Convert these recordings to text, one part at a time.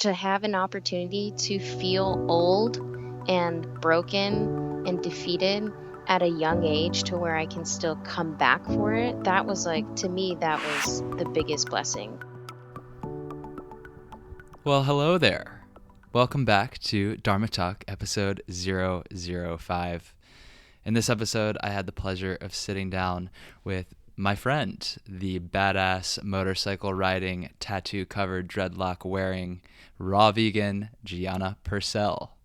to have an opportunity to feel old and broken and defeated at a young age to where I can still come back for it, that was like, to me, that was the biggest blessing. Well, hello there. Welcome back to Dharma Talk, episode 005. In this episode, I had the pleasure of sitting down with my friend, the badass motorcycle riding, tattoo covered, dreadlock wearing, raw vegan Gianna Purcell.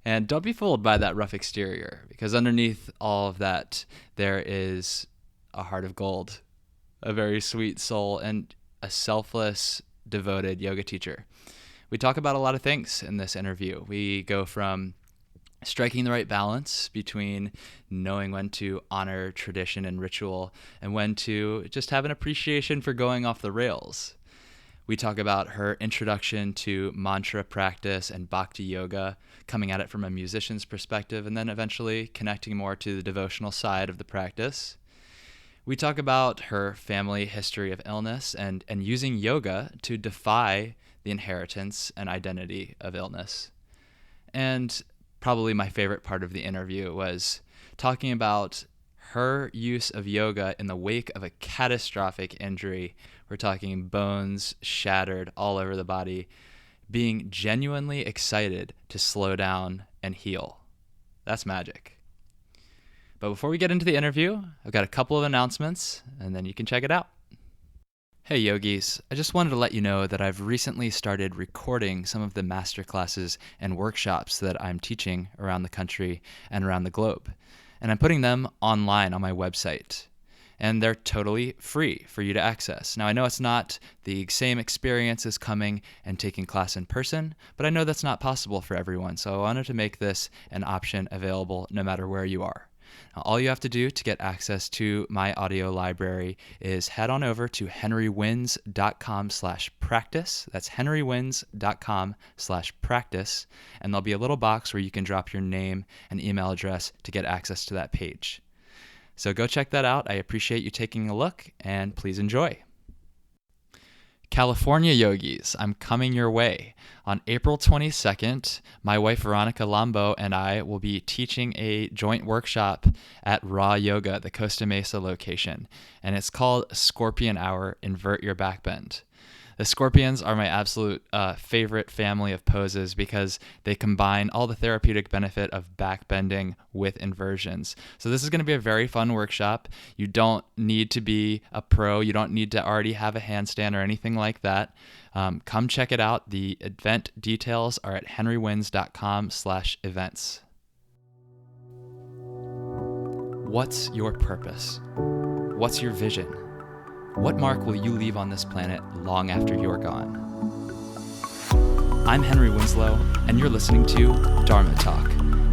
And don't be fooled by that rough exterior, because underneath all of that, there is a heart of gold, a very sweet soul, and a selfless, devoted yoga teacher. We talk about a lot of things in this interview. We go from striking the right balance between knowing when to honor tradition and ritual and when to just have an appreciation for going off the rails. We talk about her introduction to mantra practice and Bhakti yoga, coming at it from a musician's perspective, and then eventually connecting more to the devotional side of the practice. We talk about her family history of illness and using yoga to defy the inheritance and identity of illness. And probably my favorite part of the interview was talking about her use of yoga in the wake of a catastrophic injury. We're talking bones shattered all over the body, being genuinely excited to slow down and heal. That's magic. But before we get into the interview, I've got a couple of announcements, and then you can check it out. Hey yogis, I just wanted to let you know that I've recently started recording some of the masterclasses and workshops that I'm teaching around the country and around the globe. And I'm putting them online on my website. And they're totally free for you to access. Now, I know it's not the same experience as coming and taking class in person, but I know that's not possible for everyone. So I wanted to make this an option available no matter where you are. Now, all you have to do to get access to my audio library is head on over to henrywins.com/practice. That's henrywins.com/practice. And there'll be a little box where you can drop your name and email address to get access to that page. So go check that out. I appreciate you taking a look, and please enjoy. California yogis, I'm coming your way. On April 22nd, my wife Veronica Lambo and I will be teaching a joint workshop at Raw Yoga, the Costa Mesa location, and it's called Scorpion Hour, Invert Your Backbend. The scorpions are my absolute favorite family of poses because they combine all the therapeutic benefit of backbending with inversions. So this is going to be a very fun workshop. You don't need to be a pro. You don't need to already have a handstand or anything like that. Come check it out. The event details are at henrywins.com/events. What's your purpose? What's your vision? What mark will you leave on this planet long after you're gone? I'm Henry Winslow, and you're listening to Dharma Talk,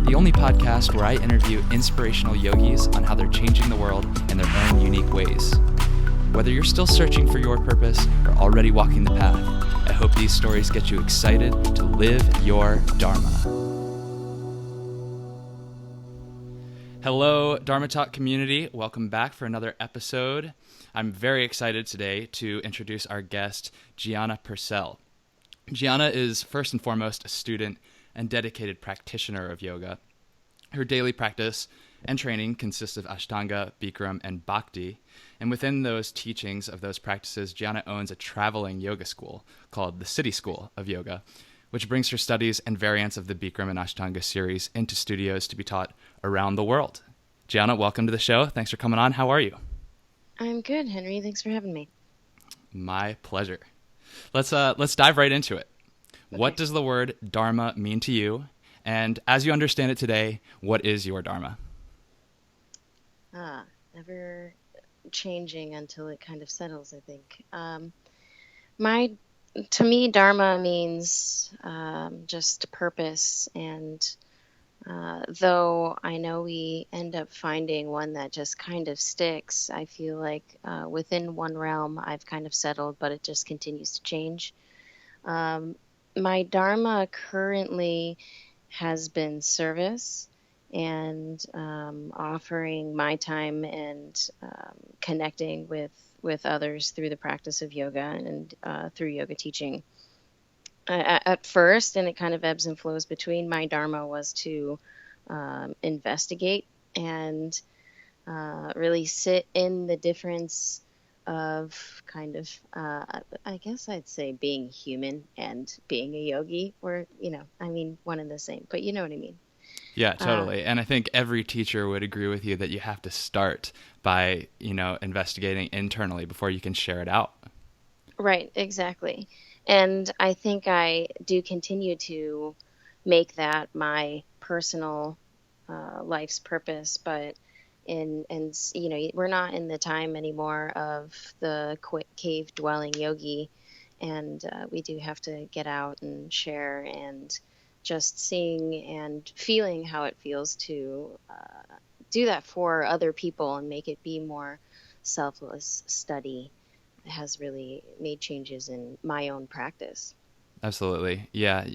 the only podcast where I interview inspirational yogis on how they're changing the world in their own unique ways. Whether you're still searching for your purpose or already walking the path, I hope these stories get you excited to live your Dharma. Hello, Dharma Talk community. Welcome back for another episode. I'm very excited today to introduce our guest, Gianna Purcell. Gianna is first and foremost a student and dedicated practitioner of yoga. Her daily practice and training consists of Ashtanga, Bikram, and Bhakti. And within those teachings of those practices, Gianna owns a traveling yoga school called the Siddhi School of Yoga, which brings her studies and variants of the Bikram and Ashtanga series into studios to be taught around the world. Gianna, welcome to the show. Thanks for coming on. How are you? I'm good, Henry. Thanks for having me. My pleasure. Let's dive right into it. Okay. What does the word Dharma mean to you? And as you understand it today, what is your Dharma? Ever changing until it kind of settles, I think. To me, Dharma means just purpose, and though I know we end up finding one that just kind of sticks, I feel like within one realm I've kind of settled, but it just continues to change. My Dharma currently has been service and offering my time and connecting with others through the practice of yoga and through yoga teaching. At first, and it kind of ebbs and flows between, my dharma was to investigate and really sit in the difference of kind of, I guess I'd say being human and being a yogi, or, I mean, one and the same, but you know what I mean. Yeah, Uh, totally. And I think every teacher would agree with you that you have to start by, investigating internally before you can share it out. right, exactly. And I think I do continue to make that my personal life's purpose, but we're not in the time anymore of the cave dwelling yogi, and we do have to get out and share and just seeing and feeling how it feels to do that for other people and make it be more selfless study has really made changes in my own practice. Absolutely. Yeah.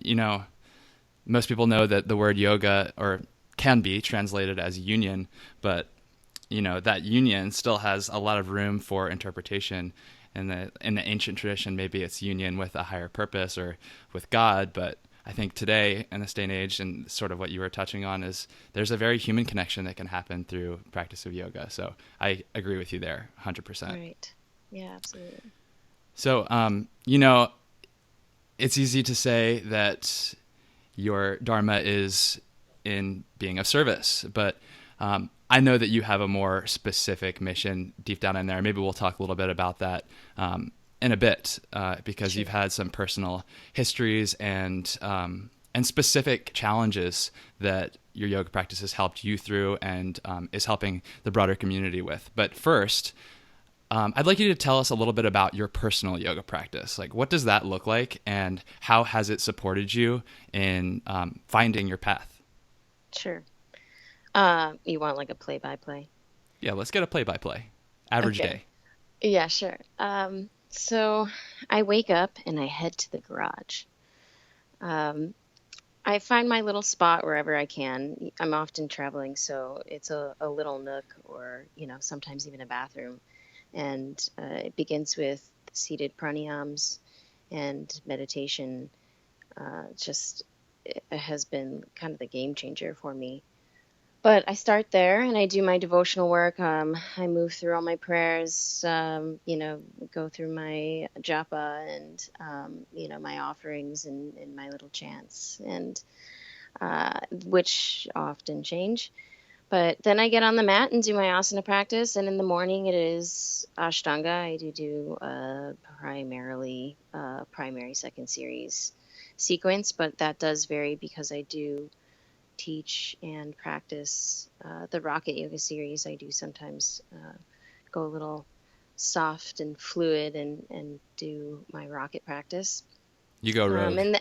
Most people know that the word yoga or can be translated as union, but that union still has a lot of room for interpretation. In the ancient tradition, maybe it's union with a higher purpose or with God, but I think today in this day and age, and sort of what you were touching on, is there's a very human connection that can happen through practice of yoga. So I agree with you there 100%. Right. Yeah, absolutely. So, it's easy to say that your dharma is in being of service, but I know that you have a more specific mission deep down in there. Maybe we'll talk a little bit about that in a bit, because you've Sure. had some personal histories and specific challenges that your yoga practice has helped you through and is helping the broader community with. But first, I'd like you to tell us a little bit about your personal yoga practice. Like, what does that look like, and how has it supported you in finding your path? Sure. You want like a play-by-play? Yeah, let's get a play-by-play. Average Okay. day. Yeah, sure. So I wake up and I head to the garage. Um, I find my little spot wherever I can. I'm often traveling, so it's a little nook or, sometimes even a bathroom. And it begins with seated pranayams and meditation. Just it has been kind of the game changer for me. But I start there and I do my devotional work. I move through all my prayers, go through my japa and, my offerings and my little chants, and which often change. But then I get on the mat and do my asana practice. And in the morning, it is Ashtanga. I do primarily primary second series sequence, but that does vary because I do teach and practice the Rocket Yoga series. I do sometimes go a little soft and fluid and do my rocket practice. You go rogue. And then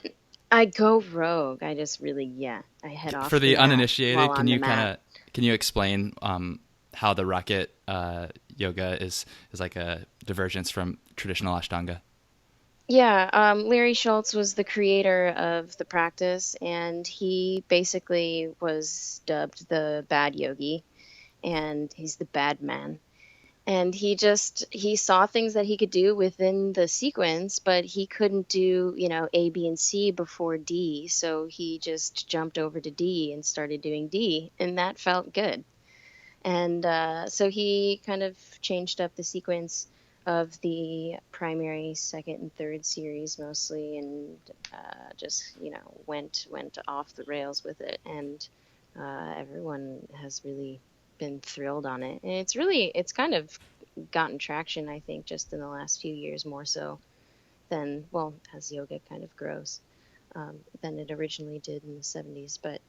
I go rogue. I just really, yeah, I head For off the the mat while uninitiated, on the mat. can you explain how the rocket yoga is like a divergence from traditional Ashtanga? Yeah, Larry Schultz was the creator of the practice, and he basically was dubbed the bad yogi, and he's the bad man. And he saw things that he could do within the sequence, but he couldn't do, A, B, and C before D. So he just jumped over to D and started doing D, and that felt good. And so he kind of changed up the sequence of the primary, second, and third series mostly, and just went off the rails with it, and everyone has really been thrilled on it, and it's kind of gotten traction, I think, just in the last few years more so than, well, as yoga kind of grows, than it originally did in the 70s. But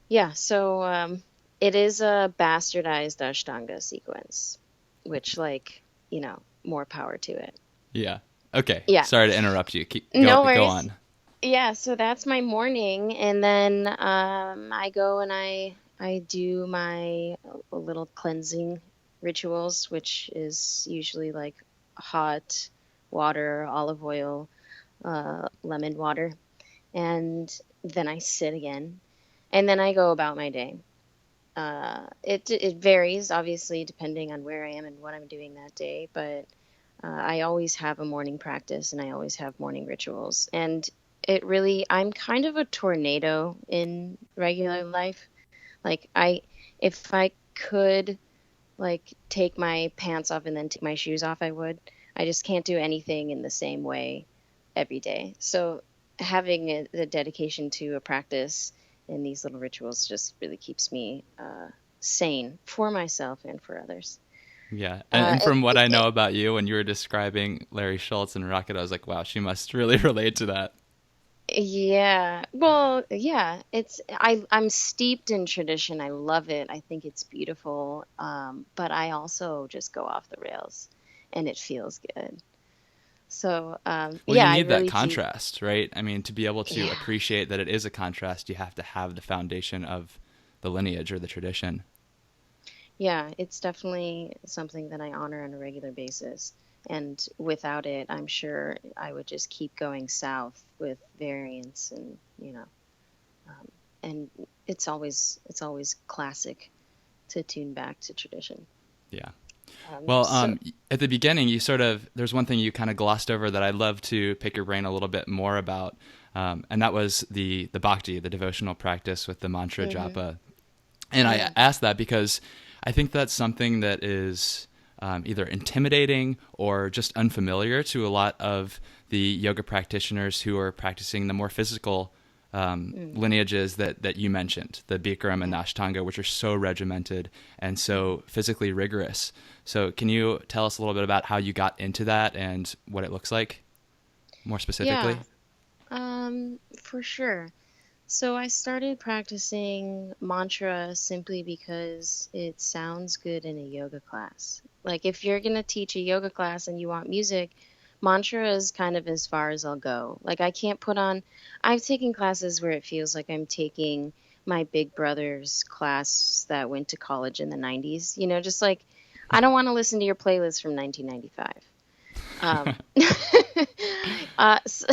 yeah, so it is a bastardized Ashtanga sequence, which, like, more power to it. Yeah. Okay. Yeah, Sorry to interrupt you. no Go worries. on. Yeah, so that's my morning, and then I go and I do my little cleansing rituals, which is usually like hot water, olive oil, lemon water, and then I sit again, and then I go about my day. It varies obviously depending on where I am and what I'm doing that day, but I always have a morning practice and I always have morning rituals. And it really, I'm kind of a tornado in regular life. Like if I could like take my pants off and then take my shoes off, I would. I just can't do anything in the same way every day. So having the dedication to a practice in these little rituals just really keeps me sane for myself and for others. Yeah, Uh, and it, from what I it, know about you, when you were describing Larry Schultz and Rocket, I was like, wow, she must really relate to that. Yeah. Well, yeah, I'm steeped in tradition. I love it. I think it's beautiful. But I also just go off the rails and it feels good. So, Well, you yeah, I need that really do. contrast, right? I mean, to be able to Yeah. appreciate that it is a contrast, you have to have the foundation of the lineage or the tradition. Yeah, it's definitely something that I honor on a regular basis. And without it, I'm sure I would just keep going south with variance and, um, and it's always classic to tune back to tradition. Yeah. Well, So at the beginning, you sort of, there's one thing you kind of glossed over that I'd love to pick your brain a little bit more about. And that was the bhakti, the devotional practice with the mantra hmm japa. And I yeah. asked that because I think that's something that is either intimidating or just unfamiliar to a lot of the yoga practitioners who are practicing the more physical Mm, lineages that you mentioned, the Bikram and yeah. the Ashtanga, which are so regimented and hmm so physically rigorous. So, can you tell us a little bit about how you got into that and what it looks like more specifically? Yeah, for sure. So I started practicing mantra simply because it sounds good in a yoga class. Like if you're going to teach a yoga class and you want music, mantra is kind of as far as I'll go. Like I can't put on, I've taken classes where it feels like I'm taking my big brother's class that went to college in the 90s, just like I don't want to listen to your playlist from 1995. Um, so,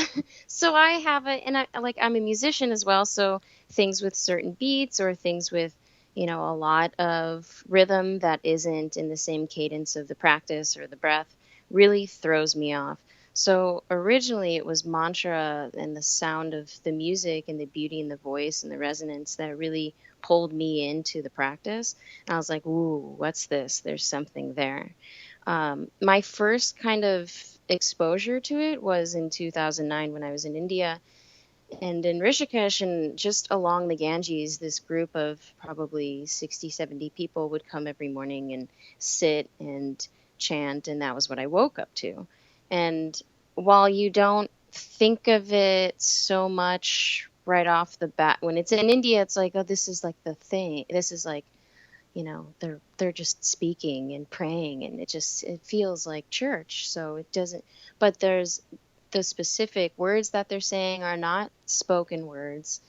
so I have and I'm a musician as well. So things with certain beats or things with, a lot of rhythm that isn't in the same cadence of the practice or the breath really throws me off. So originally it was mantra and the sound of the music and the beauty in the voice and the resonance that really pulled me into the practice. And I was like, ooh, what's this? There's something there. My first kind of exposure to it was in 2009 when I was in India and in Rishikesh, and just along the Ganges, this group of probably 60, 70 people would come every morning and sit and chant, and that was what I woke up to. And while you don't think of it so much right off the bat, when it's in India, it's like, oh, this is like the thing. This is like they're just speaking and praying and it feels like church, so it doesn't, but there's the specific words that they're saying are not spoken words.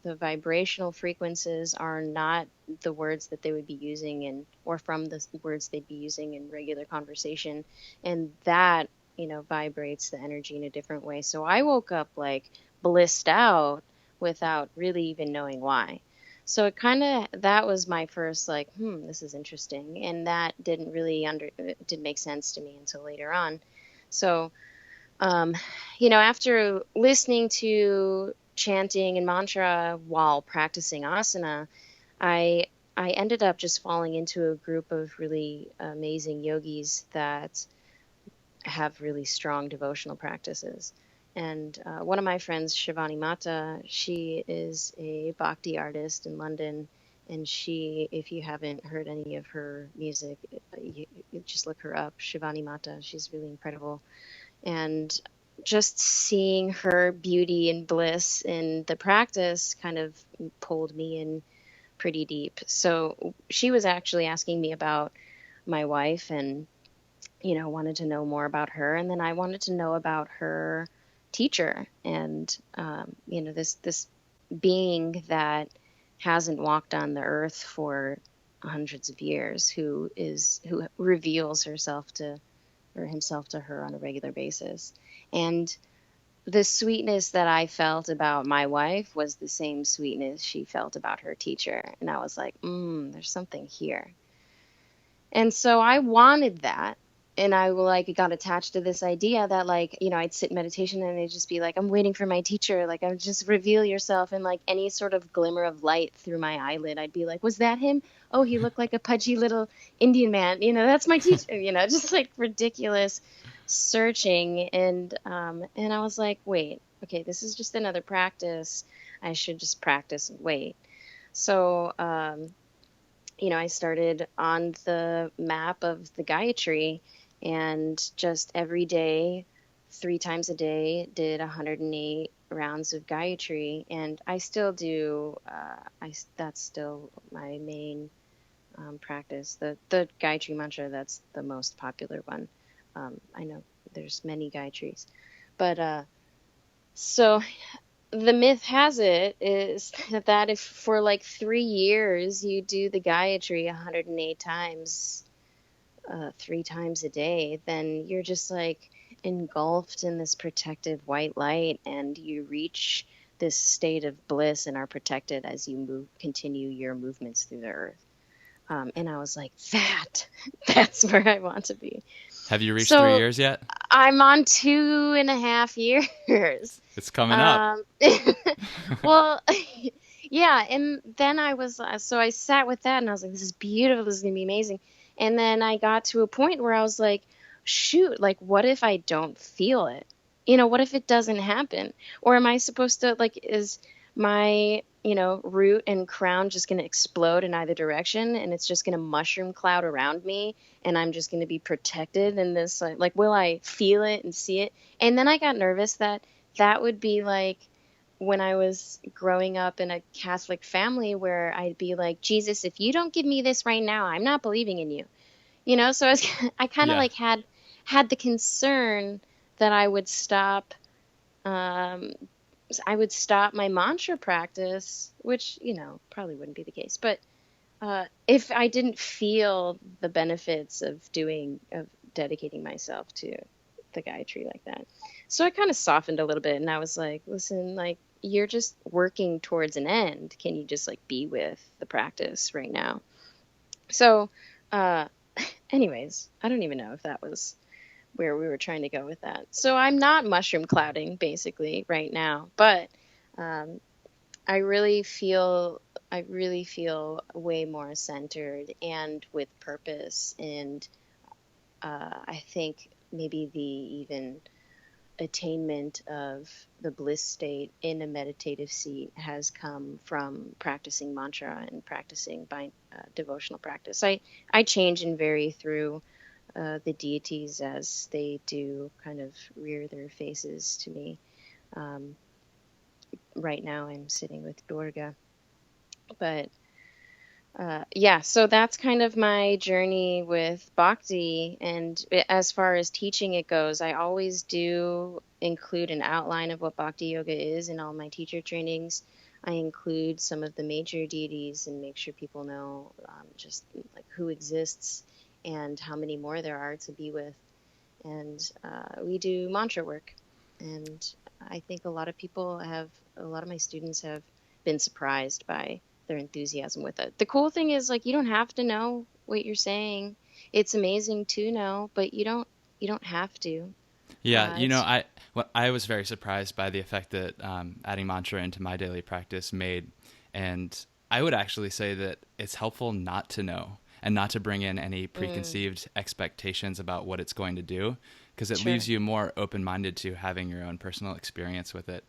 The vibrational frequencies are not the words that they would be using in or from the words they'd be using in regular conversation, and that vibrates the energy in a different way. So I woke up like blissed out without really even knowing why. So it kind of that was my first like, this is interesting, and that didn't really it didn't make sense to me until later on. So, um, after listening to chanting and mantra while practicing asana, I I ended up just falling into a group of really amazing yogis that have really strong devotional practices. And one of my friends, Shivani Mata, she is a Bhakti artist in London. And she, if you haven't heard any of her music, you just look her up, Shivani Mata. She's really incredible. And just seeing her beauty and bliss in the practice kind of pulled me in pretty deep. So she was actually asking me about my wife and wanted to know more about her. And then I wanted to know about her teacher and, this being that hasn't walked on the earth for hundreds of years, who reveals herself to or himself to her on a regular basis. And the sweetness that I felt about my wife was the same sweetness she felt about her teacher. And I was like, there's something here. And so I wanted that. and I like got attached to this idea that like, I'd sit in meditation and they'd just be like, I'm waiting for my teacher. Like, I just reveal yourself. And like any sort of glimmer of light through my eyelid, I'd be like, was that him? Oh, he looked like a pudgy little Indian man. That's my teacher, just like ridiculous searching. And I was like, wait, okay, this is just another practice. I should just practice and wait. So, I started on the map of the Gayatri and just every day, 3 times a day, did 108 rounds of Gayatri. And I still do, that's still my main practice. The Gayatri mantra, that's the most popular one. I know there's many Gayatris, but so the myth has it is that if for like 3 years you do the Gayatri 108 times, 3 times a day, then you're just like engulfed in this protective white light and you reach this state of bliss and are protected as you continue your movements through the earth. And I was like, that's where I want to be. Have you reached 3 So years yet? I'm on 2.5 years. It's coming up. Well, yeah. And then so I sat with that and I was like, this is beautiful. This is going to be amazing. And then I got to a point where I was like, shoot, like, what if I don't feel it? What if it doesn't happen? Or am I supposed to, like, is my, root and crown just going to explode in either direction and it's just going to mushroom cloud around me and I'm just going to be protected in this, like, will I feel it and see it? And then I got nervous that would be like when I was growing up in a Catholic family where I'd be like, Jesus, if you don't give me this right now, I'm not believing in you. So I kind of Yeah. like had the concern that um, I would stop my mantra practice, which, probably wouldn't be the case. But if I didn't feel the benefits of dedicating myself to the Gayatri like that. So I kind of softened a little bit and I was like, listen, like, you're just working towards an end. Can you just like be with the practice right now? So, uh, anyways, I don't even know if that was where we were trying to go with that. So I'm not mushroom clouding basically right now, but um, I really feel way more centered and with purpose. And I think maybe the even attainment of the bliss state in a meditative seat has come from practicing mantra and practicing by devotional practice. I change and vary through the deities as they do kind of rear their faces to me. Um, right now I'm sitting with Durga, but yeah, so that's kind of my journey with Bhakti. And as far as teaching it goes, I always do include an outline of what Bhakti Yoga is in all my teacher trainings. I include some of the major deities and make sure people know just like who exists and how many more there are to be with. And we do mantra work. And I think a lot of my students have been surprised by their enthusiasm with it. The cool thing is like you don't have to know what you're saying. It's amazing to know, but you don't have to. Yeah, It's I was very surprised by the effect that adding mantra into my daily practice made, and I would actually say that it's helpful not to know and not to bring in any preconceived expectations about what it's going to do, because it sure. leaves you more open-minded to having your own personal experience with it.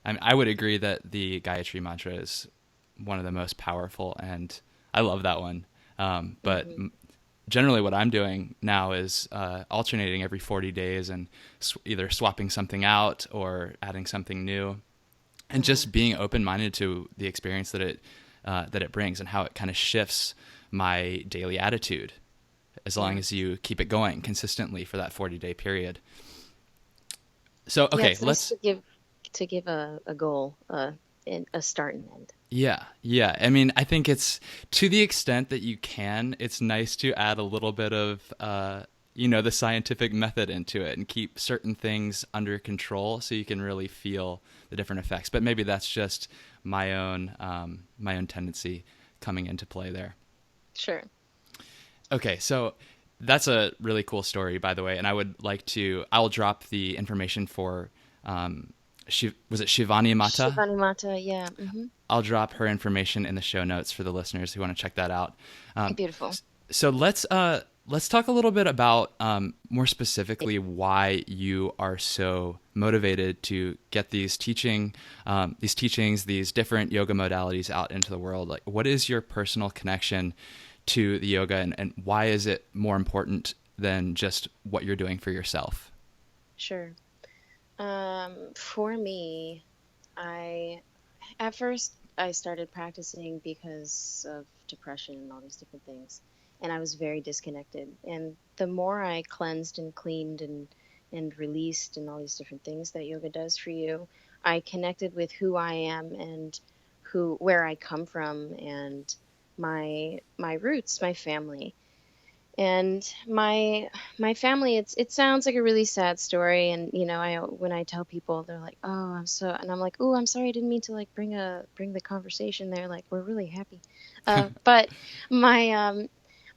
I would agree that the Gayatri mantra is one of the most powerful, and I love that one. But Hmm. generally what I'm doing now is alternating every 40 days and either swapping something out or adding something new, and Uh-huh. just being open-minded to the experience that it brings and how it kind of shifts my daily attitude, as long Yeah. as you keep it going consistently for that 40-day period. So, Yeah, okay, it's nice let's. to give a goal, and a start and end. Yeah, yeah. I mean, I think it's to the extent that you can, it's nice to add a little bit of, the scientific method into it and keep certain things under control so you can really feel the different effects. But maybe that's just my own tendency coming into play there. Sure. Okay, so That's a really cool story, by the way. And I will drop the information for, was it Shivani Mata? Shivani Mata, yeah. I'll drop her information in the show notes for the listeners who want to check that out. Um, Beautiful. so let's talk a little bit about more specifically why you are so motivated to get these teachings, these different yoga modalities out into the world. Like, what is your personal connection to the yoga, and why is it more important than just what you're doing for yourself? Sure. For me, I at first I started practicing because of depression and all these different things, and I was very disconnected. And the more I cleansed and cleaned and released and all these different things that yoga does for you, I connected with who I am and where I come from and my roots, my family. And my family, it sounds like a really sad story, and I when I tell people, they're like, "Oh, I'm so," and I'm like, "Oh, I'm sorry, I didn't mean to like bring the conversation there. Like, we're really happy." But my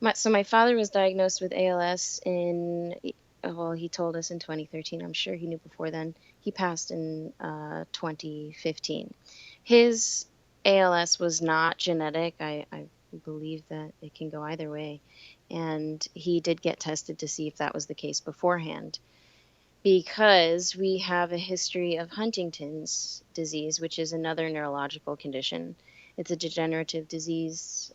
my father was diagnosed with ALS in, well, he told us in 2013. I'm sure he knew before then. He passed in 2015. His ALS was not genetic. I believe that it can go either way. And he did get tested to see if that was the case beforehand, because we have a history of Huntington's disease, which is another neurological condition. It's a degenerative disease,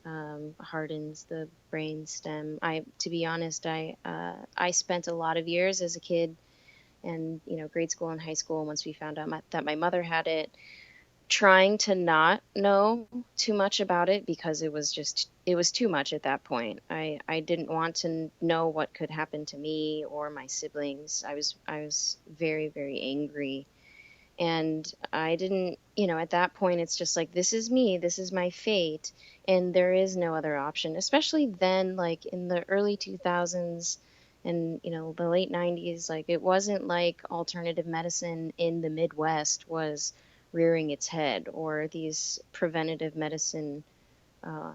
hardens the brain stem. To be honest, I spent a lot of years as a kid and grade school and high school. Once we found out that my mother had it, trying to not know too much about it, because it was too much at that point. I didn't want to know what could happen to me or my siblings. I was very, very angry. And I didn't, at that point, it's just like, this is me, this is my fate, and there is no other option, especially then, like in the early 2000s and, the late 90s. Like, it wasn't like alternative medicine in the Midwest was rearing its head, or these preventative medicine uh,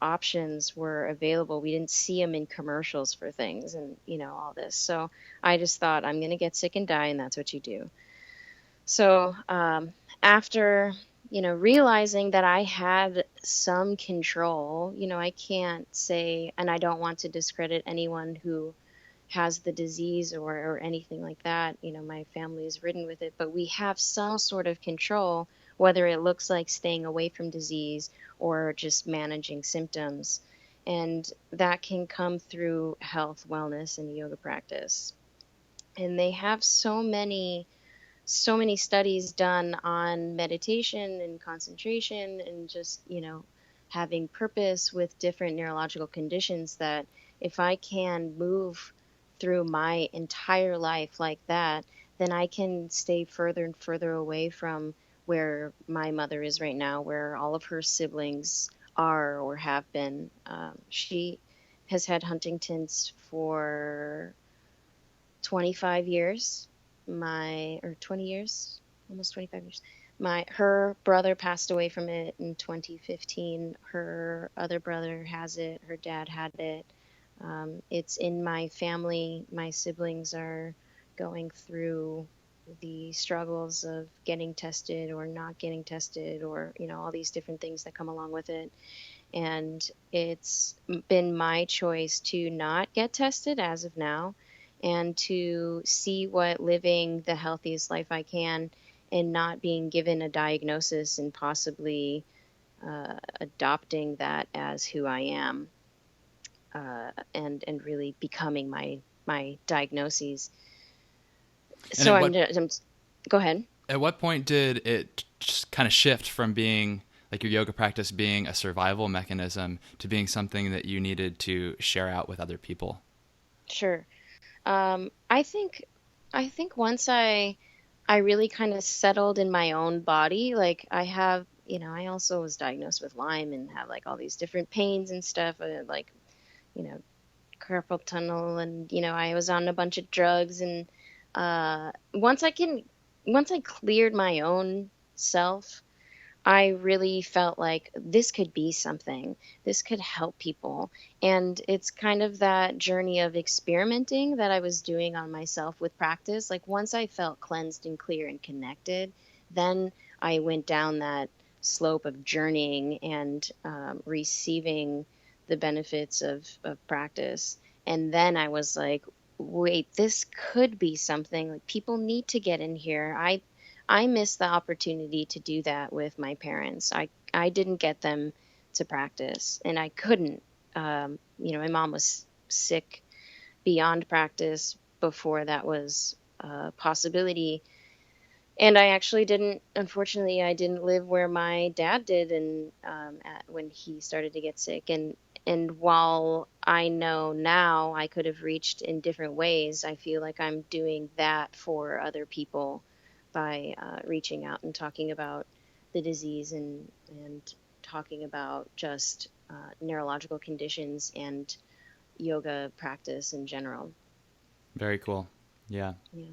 options were available. We didn't see them in commercials for things and, all this. So I just thought, I'm going to get sick and die, and that's what you do. So after, realizing that I had some control, I can't say, and I don't want to discredit anyone who has the disease or anything like that. My family is ridden with it, but we have some sort of control, whether it looks like staying away from disease or just managing symptoms. And that can come through health, wellness, and yoga practice. And they have so many studies done on meditation and concentration and just, having purpose with different neurological conditions, that if I can move through my entire life like that, then I can stay further and further away from where my mother is right now, where all of her siblings are or have been. She has had Huntington's for 25 years, or 20 years, almost 25 years. Her brother passed away from it in 2015. Her other brother has it. Her dad had it. It's in my family. My siblings are going through the struggles of getting tested or not getting tested, or all these different things that come along with it. And it's been my choice to not get tested as of now, and to see what living the healthiest life I can and not being given a diagnosis and possibly adopting that as who I am, and really becoming my diagnoses. And So I'm go ahead. at what point did it just kind of shift from being like your yoga practice being a survival mechanism to being something that you needed to share out with other people? Sure. I think once I really kind of settled in my own body. Like, I have, I also was diagnosed with Lyme and have like all these different pains and stuff, like, you know, carpal tunnel, and I was on a bunch of drugs. And once I cleared my own self, I really felt like this could be something. This could help people. And it's kind of that journey of experimenting that I was doing on myself with practice. Like once I felt cleansed and clear and connected, then I went down that slope of journeying and receiving the benefits of practice. And then I was like, wait, this could be something. Like people need to get in here. I missed the opportunity to do that with my parents. I didn't get them to practice, and I couldn't. My mom was sick beyond practice before that was a possibility. And I actually didn't, unfortunately, I didn't live where my dad did, and when he started to get sick. And while I know now I could have reached in different ways, I feel like I'm doing that for other people by reaching out and talking about the disease and talking about just neurological conditions and yoga practice in general. Very cool. Yeah. Yeah.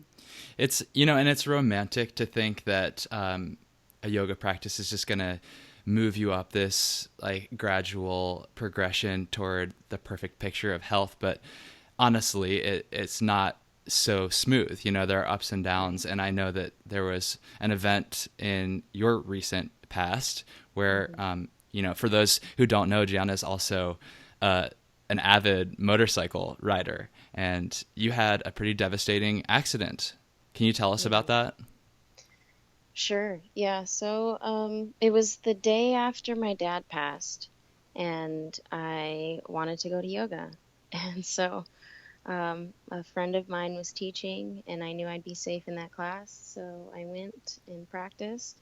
It's, and it's romantic to think that a yoga practice is just going to move you up this like gradual progression toward the perfect picture of health. But honestly, it's not so smooth. There are ups and downs. And I know that there was an event in your recent past where, for those who don't know, Gianna is also an avid motorcycle rider, and you had a pretty devastating accident. Can you tell us about Mhm. that? Sure. Yeah. So it was the day after my dad passed, and I wanted to go to yoga. And so a friend of mine was teaching, and I knew I'd be safe in that class. So I went and practiced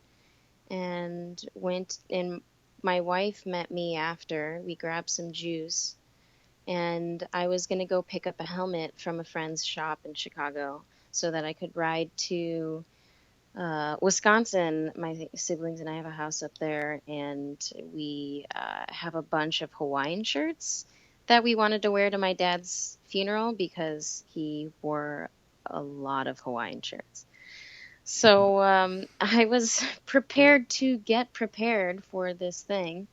and went, and my wife met me after. We grabbed some juice, and I was going to go pick up a helmet from a friend's shop in Chicago so that I could ride to Wisconsin. My siblings and I have a house up there, and we have a bunch of Hawaiian shirts that we wanted to wear to my dad's funeral because he wore a lot of Hawaiian shirts. So I was prepared to get prepared for this thing,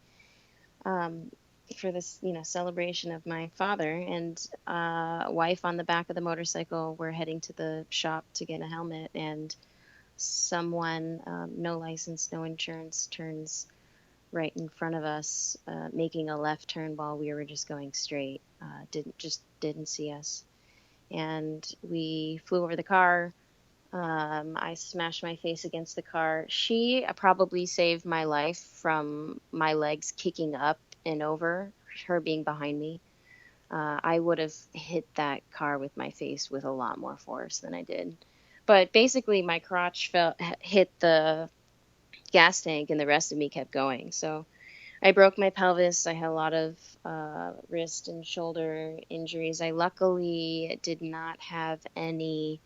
um, for this, celebration of my father and wife on the back of the motorcycle. We're heading to the shop to get a helmet, and someone, no license, no insurance, turns right in front of us, making a left turn while we were just going straight. Didn't see us, and we flew over the car. I smashed my face against the car. She probably saved my life from my legs kicking up and over, her being behind me. I would have hit that car with my face with a lot more force than I did. But basically, my crotch hit the gas tank, and the rest of me kept going. So I broke my pelvis. I had a lot of wrist and shoulder injuries. I luckily did not have any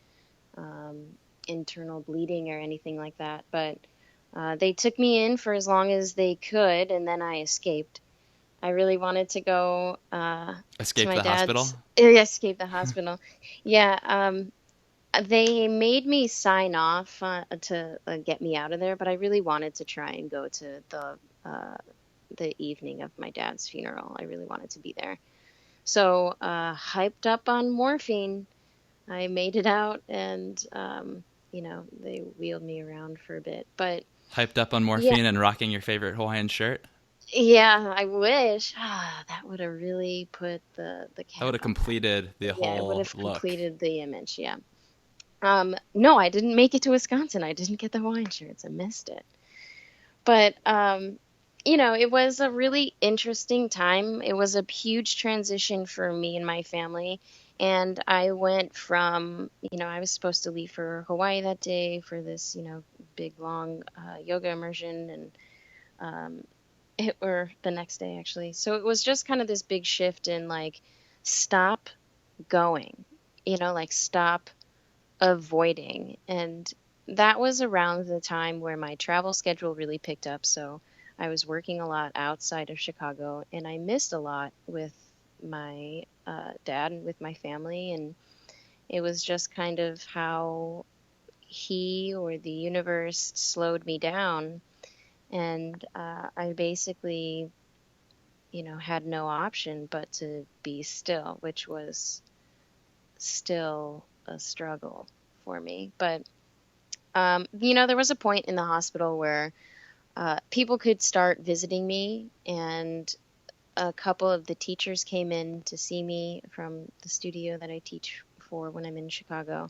um, internal bleeding or anything like that. But they took me in for as long as they could, and then I escaped. I really wanted to go to Escape my the hospital? dad's. Escape the hospital. Yeah, they made me sign off to get me out of there, but I really wanted to try and go to uh, the evening of my dad's funeral. I really wanted to be there. So, hyped up on morphine, I made it out, and they wheeled me around for a bit. But Hyped up on yeah, morphine and rocking your favorite Hawaiian shirt? yeah, I wish. That would have really put the That would cap have on that. completed the Yeah, it would whole have look. completed the image. Yeah. No, I didn't make it to Wisconsin. I didn't get the Hawaiian shirts. I missed it. But it was a really interesting time. It was a huge transition for me and my family. And I went from, I was supposed to leave for Hawaii that day for this, big long yoga immersion, and um, or the next day actually. So it was just kind of this big shift in like, stop going, like stop avoiding. And that was around the time where my travel schedule really picked up. So I was working a lot outside of Chicago, and I missed a lot with my dad and with my family. And it was just kind of how he or the universe slowed me down And I basically, had no option but to be still, which was still a struggle for me. But, there was a point in the hospital where people could start visiting me, and a couple of the teachers came in to see me from the studio that I teach for when I'm in Chicago.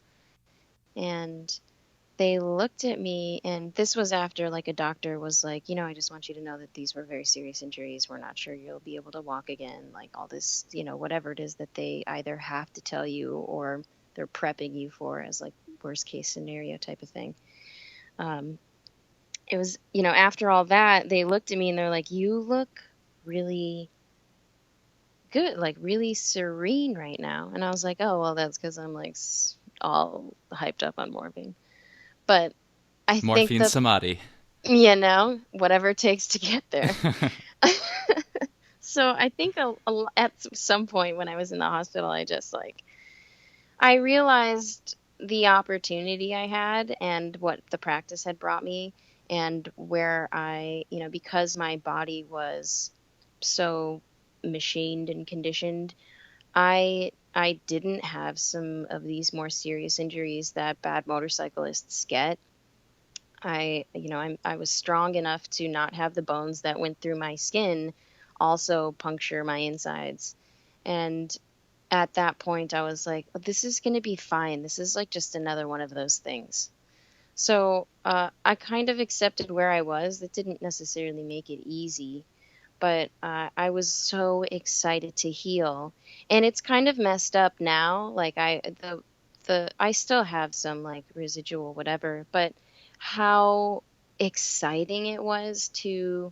And they looked at me, and this was after like a doctor was like, I just want you to know that these were very serious injuries. We're not sure you'll be able to walk again. Like all this, whatever it is that they either have to tell you or they're prepping you for as like worst case scenario type of thing. Um, it was, after all that, they looked at me and they're like, you look really good, like really serene right now. And I was like, oh, well, that's because I'm like all hyped up on morphine. But I think Morphine samadhi. whatever it takes to get there. So I think at some point when I was in the hospital, I realized the opportunity I had and what the practice had brought me, and where because my body was so machined and conditioned, I didn't have some of these more serious injuries that bad motorcyclists get. I was strong enough to not have the bones that went through my skin also puncture my insides. And at that point, I was like, "Oh, this is going to be fine. This is like just another one of those things." So I kind of accepted where I was. That didn't necessarily make it easy, but I was so excited to heal. And it's kind of messed up now. Like I still have some like residual whatever, but how exciting it was to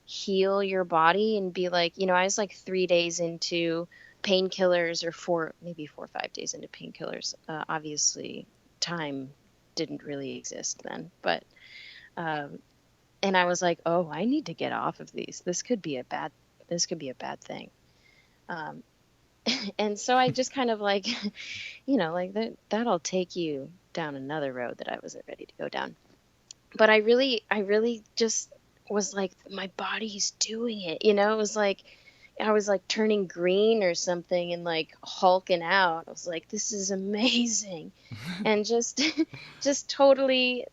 heal your body and be like, I was like 3 days into painkillers, or maybe 4 or 5 days into painkillers. Obviously, time didn't really exist then, but um, and I was like, oh, I need to get off of these. This could be a bad thing. Um, and so I just kind of like, like that'll take you down another road that I wasn't ready to go down. But I really just was like, my body's doing it. It was like I was like turning green or something and like hulking out. I was like, this is amazing. And just just totally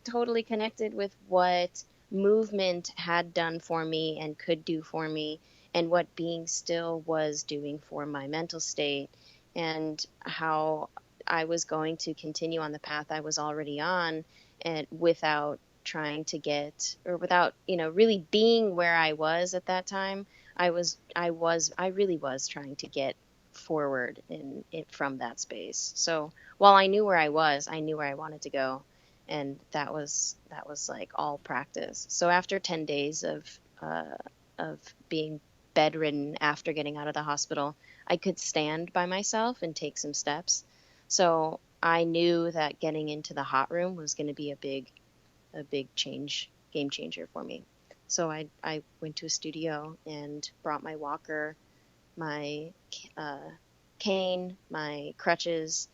connected with what movement had done for me and could do for me, and what being still was doing for my mental state, and how I was going to continue on the path I was already on, and without trying to get, or without really being where I was at that time. I really was trying to get forward in it from that space. So while I knew where I knew where I wanted to go, and that was like all practice. So after 10 days of being bedridden after getting out of the hospital, I could stand by myself and take some steps. So I knew that getting into the hot room was going to be a big game changer for me. So I went to a studio and brought my walker, my uh, cane, my crutches,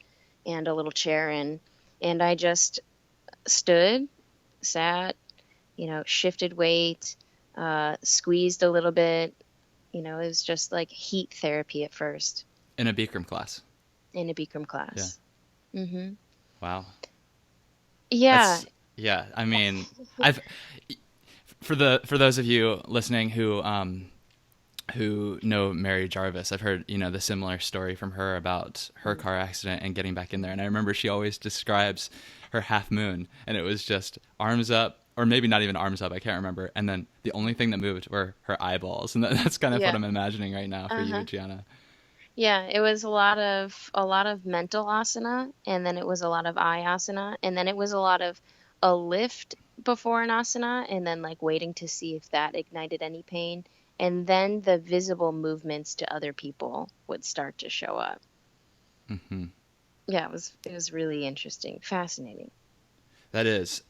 and a little chair in. And I just stood, sat, shifted weight, squeezed a little bit. It was just like heat therapy at first In a Bikram class. in a Bikram Yeah. class. Hmm. Wow. Yeah. That's yeah. I mean, I've for those of you listening who know Mary Jarvis, I've heard the similar story from her about her car accident and getting back in there. And I remember she always describes her half moon, and it was just arms up, or maybe not even arms up. I can't remember. And then the only thing that moved were her eyeballs, and that's kind of what Yeah. I'm imagining right now for you, Uh-huh. Gianna. Yeah, it was a lot of mental asana, and then it was a lot of eye asana, and then it was a lot of a lift before an asana, and then like waiting to see if that ignited any pain, and then the visible movements to other people would start to show up. Hmm. Yeah, it was really interesting, fascinating. That is,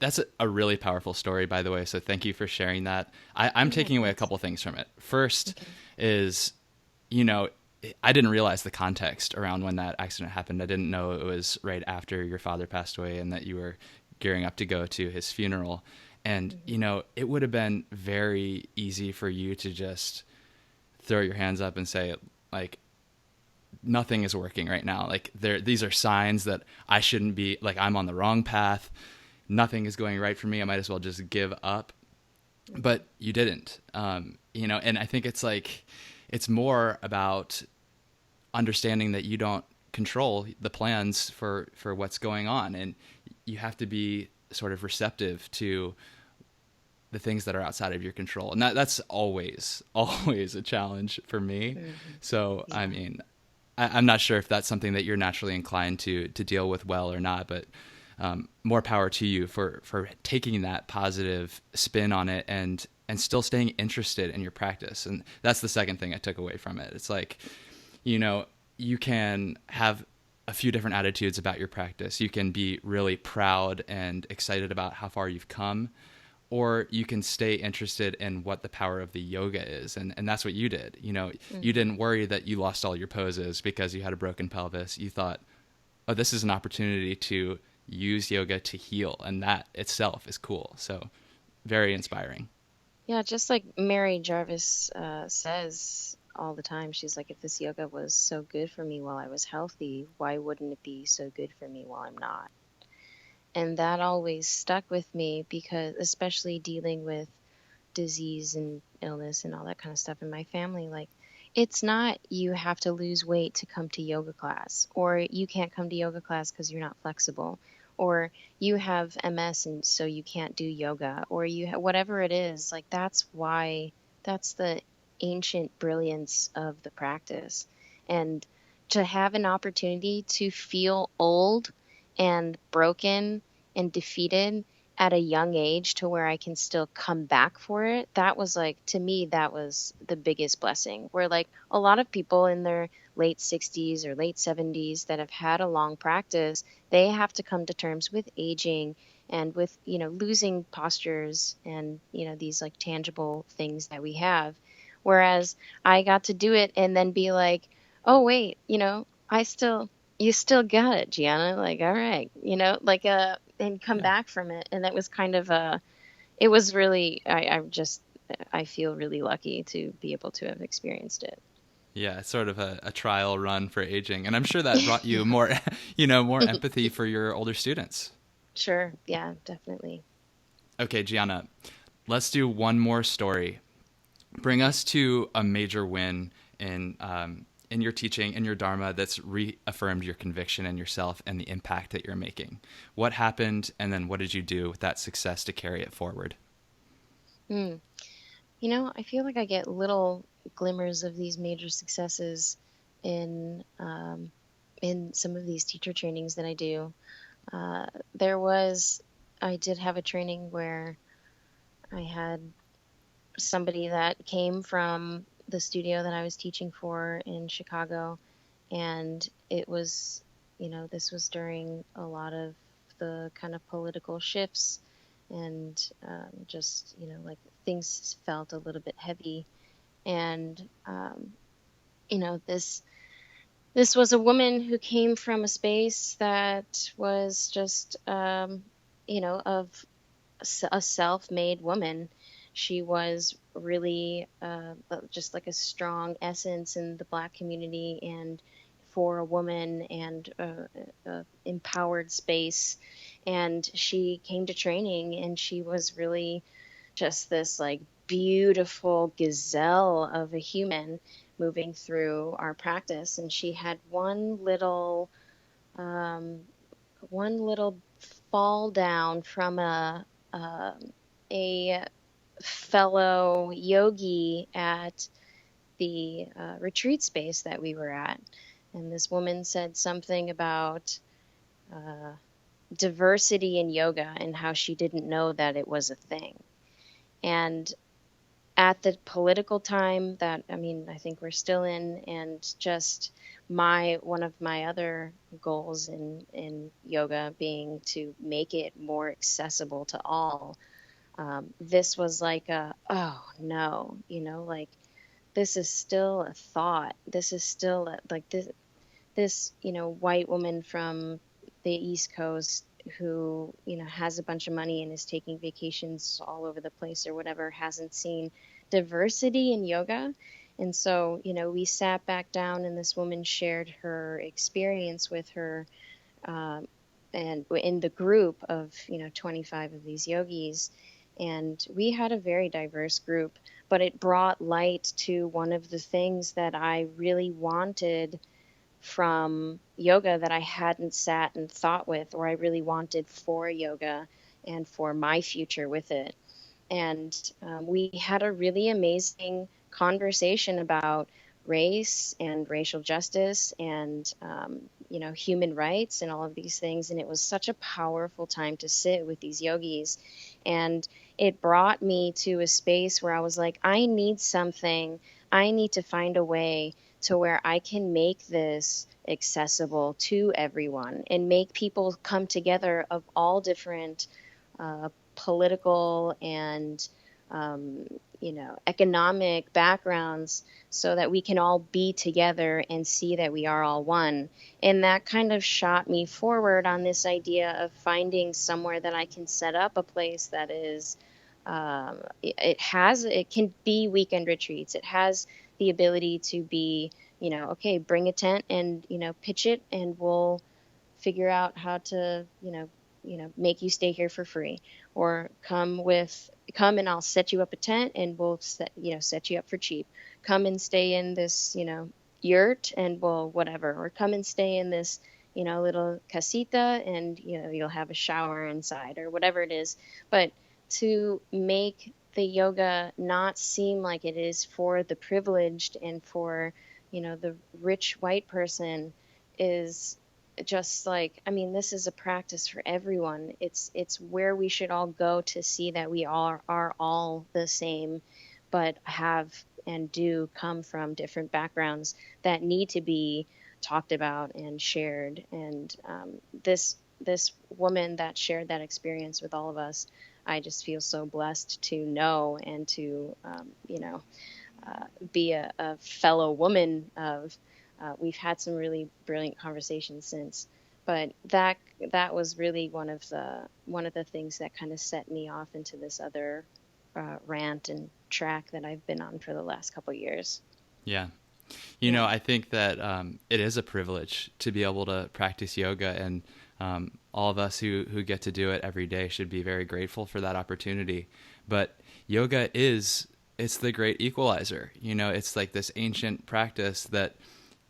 that's a really powerful story, by the way. So thank you for sharing that. I'm Yeah, taking away a thanks. couple things from it. First Okay. is, you know, I didn't realize the context around when that accident happened. I didn't know it was right after your father passed away and that you were gearing up to go to his funeral. And, Hmm. it would have been very easy for you to just throw your hands up and say, like, nothing is working right now. Like, these are signs that I shouldn't be, like, I'm on the wrong path. Nothing is going right for me. I might as well just give up. Hmm. But you didn't. And I think it's like, it's more about understanding that you don't control the plans for what's going on, and you have to be sort of receptive to the things that are outside of your control, and that's always always a challenge for me. Hmm. So I Yeah. mean, I'm not sure if that's something that you're naturally inclined to deal with well or not, but more power to you for taking that positive spin on it and still staying interested in your practice. And that's the second thing I took away from it. It's like, you know, you can have a few different attitudes about your practice. You can be really proud and excited about how far you've come, or you can stay interested in what the power of the yoga is. And that's what you did. You Hmm. didn't worry that you lost all your poses because you had a broken pelvis. You thought, oh, this is an opportunity to use yoga to heal. And that itself is cool. So very inspiring. Yeah, just like Mary Jarvis says all the time, she's like, if this yoga was so good for me while I was healthy, why wouldn't it be so good for me while I'm not? And that always stuck with me because, especially dealing with disease and illness and all that kind of stuff in my family, like, it's not you have to lose weight to come to yoga class, or you can't come to yoga class because you're not flexible, or you have MS and so you can't do yoga, or whatever it is. Like, that's why, that's the ancient brilliance of the practice. And to have an opportunity to feel old and broken and defeated at a young age to where I can still come back for it, that was like, to me, that was the biggest blessing. Where, like, a lot of people in their late 60s or late 70s that have had a long practice, they have to come to terms with aging and with, losing postures and, these like tangible things that we have. Whereas I got to do it and then be like, oh, wait, you still got it, Gianna. Like, all right, like, and come Yeah. back from it. And that was kind of it was really, I feel really lucky to be able to have experienced it. Yeah, it's sort of a trial run for aging. And I'm sure that brought you Yeah. more, more empathy for your older students. Sure. Yeah, definitely. Okay, Gianna, let's do one more story. Bring us to a major win in your teaching, in your Dharma, that's reaffirmed your conviction in yourself and the impact that you're making. What happened, and then what did you do with that success to carry it forward? Hmm. I feel like I get little glimmers of these major successes in in some of these teacher trainings that I do. Uh, there was, I did have a training where I had somebody that came from the studio that I was teaching for in Chicago, and it was, this was during a lot of the kind of political shifts, and just, like, things felt a little bit heavy. And this was a woman who came from a space that was just, of a self-made woman. She was really just like a strong essence in the Black community and for a woman, and empowered space. And she came to training, and she was really just this like beautiful gazelle of a human moving through our practice. And she had um, one little fall down from um a fellow yogi at the retreat space that we were at. And this woman said something about uh, diversity in yoga and how she didn't know that it was a thing. And at the political time that, I mean, I think we're still in, and just my one of my other goals in yoga being to make it more accessible to all, this was like a, oh no, like, this is still a thought. This is still like this white woman from the East Coast who, has a bunch of money and is taking vacations all over the place or whatever, hasn't seen diversity in yoga. And so, we sat back down and this woman shared her experience with her, um, and in the group of, 25 of these yogis. And we had a very diverse group, but it brought light to one of the things that I really wanted from yoga that I hadn't sat and thought with, or I really wanted for yoga and for my future with it. And we had a really amazing conversation about race and racial justice and human rights and all of these things. And it was such a powerful time to sit with these yogis. And it brought me to a space where I was like, I need something. I need to find a way to where I can make this accessible to everyone and make people come together of all different political and economic backgrounds, so that we can all be together and see that we are all one. And that kind of shot me forward on this idea of finding somewhere that I can set up a place that is, it can be weekend retreats. It has the ability to be, okay, bring a tent and, pitch it, and we'll figure out how to, make you stay here for free, or come and I'll set you up a tent and we'll set you up for cheap. Come and stay in this, yurt and we'll whatever, or come and stay in this, little casita and, you'll have a shower inside or whatever it is. But to make the yoga not seem like it is for the privileged and for, the rich white person is just like, I mean, this is a practice for everyone. It's where we should all go to see that we are all the same, but have and do come from different backgrounds that need to be talked about and shared. And this woman that shared that experience with all of us, I just feel so blessed to know and to be a fellow woman of. We've had some really brilliant conversations since, but that was really one of the things that kind of set me off into this other rant and track that I've been on for the last couple years. Yeah. Yeah. I think that it is a privilege to be able to practice yoga, and all of us who get to do it every day should be very grateful for that opportunity. But yoga it's the great equalizer. It's like this ancient practice that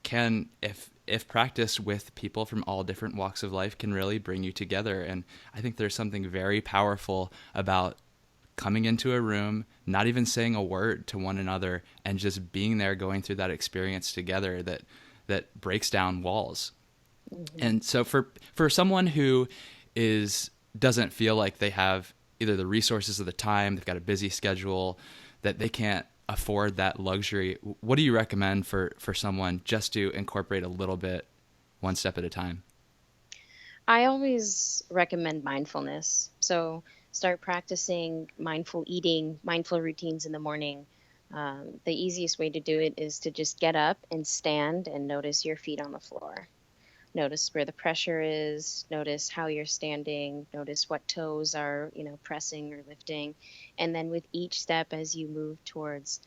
can, if practiced with people from all different walks of life, can really bring you together. And I think there's something very powerful about coming into a room, not even saying a word to one another, and just being there, going through that experience together that breaks down walls. Hmm. And so for someone who doesn't feel like they have either the resources or the time, they've got a busy schedule, that they can't afford that luxury, what do you recommend for someone just to incorporate a little bit, one step at a time? I always recommend mindfulness. So start practicing mindful eating, mindful routines in the morning. The easiest way to do it is to just get up and stand and notice your feet on the floor. Notice where the pressure is, notice how you're standing, notice what toes are, pressing or lifting. And then with each step as you move towards,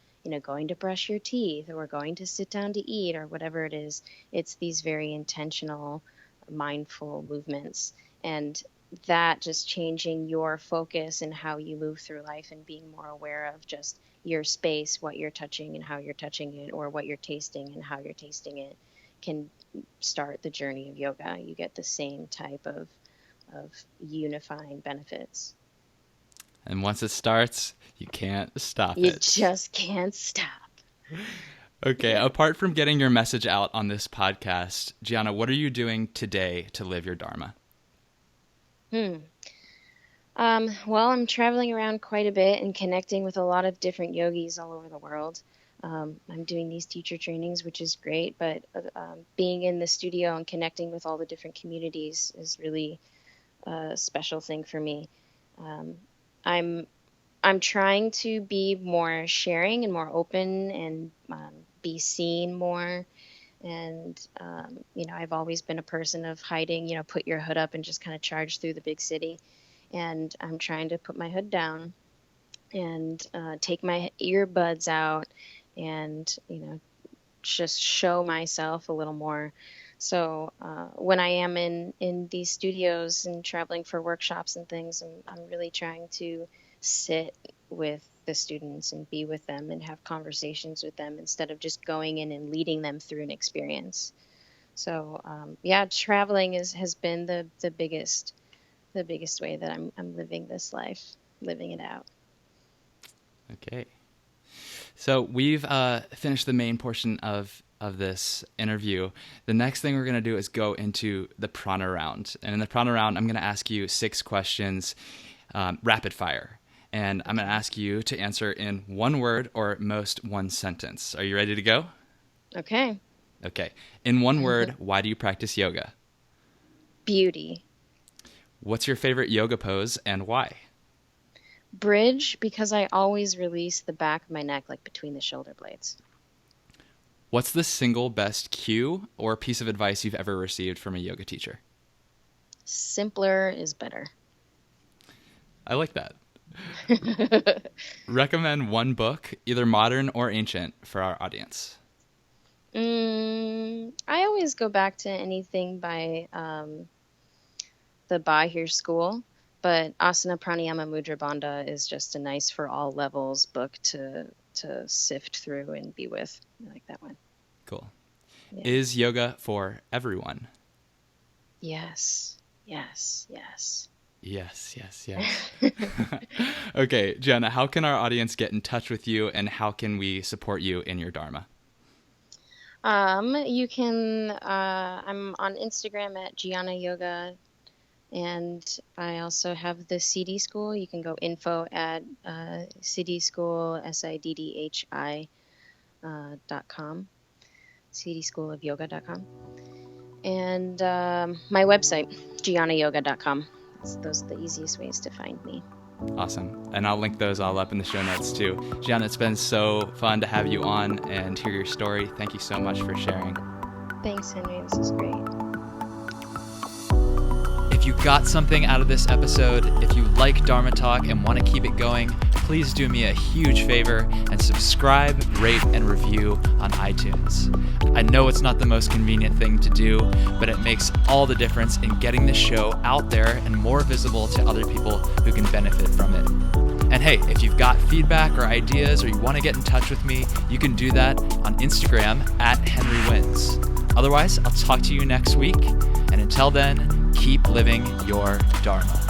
going to brush your teeth or going to sit down to eat or whatever it is, it's these very intentional, mindful movements. And that just changing your focus and how you move through life and being more aware of just your space, what you're touching and how you're touching it, or what you're tasting and how you're tasting it, can start the journey of yoga. You get the same type of unifying benefits. And once it starts, you can't stop You it. just can't stop. Okay, Yeah. apart from getting your message out on this podcast, Gianna, what are you doing today to live your Dharma? Hmm. Well, I'm traveling around quite a bit and connecting with a lot of different yogis all over the world. I'm doing these teacher trainings, which is great, but being in the studio and connecting with all the different communities is really a special thing for me. Um, I'm I'm trying to be more sharing and more open and be seen more And, I've always been a person of hiding, put your hood up and just kind of charge through the big city. And I'm trying to put my hood down and take my earbuds out and, just show myself a little more. So when I am in these studios and traveling for workshops and things, I'm really trying to sit with the students and be with them and have conversations with them instead of just going in and leading them through an experience. So traveling has been the biggest way that I'm living this life, living it out. Okay. So we've finished the main portion of this interview. The next thing we're going to do is go into the prana round. And in the prana round, I'm going to ask you 6 questions, rapid fire. And I'm going to ask you to answer in one word or at most one sentence. Are you ready to go? Okay. Okay. In one word, why do you practice yoga? Beauty. What's your favorite yoga pose and why? Bridge, because I always release the back of my neck, like between the shoulder blades. What's the single best cue or piece of advice you've ever received from a yoga teacher? Simpler is better. I like that. Recommend one book, either modern or ancient, for our audience. I always go back to anything by the Bahir School. But Asana Pranayama Mudra Bandha is just a nice for all levels book to sift through and be with. I like that one. Cool. Yeah. Is yoga for everyone? Yes. Yes. Yes. Yes, yes, yes. Okay, Gianna, how can our audience get in touch with you and how can we support you in your Dharma? You can, I'm on Instagram at Gianna Yoga. And I also have the Siddhi School. You can go info at Siddhi School, SIDDHI.com, Siddhi School of Yoga.com. And my website, GiannaYoga.com. Those are the easiest ways to find me. Awesome. And I'll link those all up in the show notes too. Gianna, it's been so fun to have you on and hear your story. Thank you so much for sharing. Thanks, Henry. This is great. If you got something out of this episode, if you like Dharma Talk and want to keep it going, please do me a huge favor and subscribe, rate, and review on iTunes. I know it's not the most convenient thing to do, but it makes all the difference in getting this show out there and more visible to other people who can benefit from it. And hey, if you've got feedback or ideas or you want to get in touch with me, you can do that on Instagram at HenryWins. Otherwise, I'll talk to you next week. And until then, keep living your Dharma.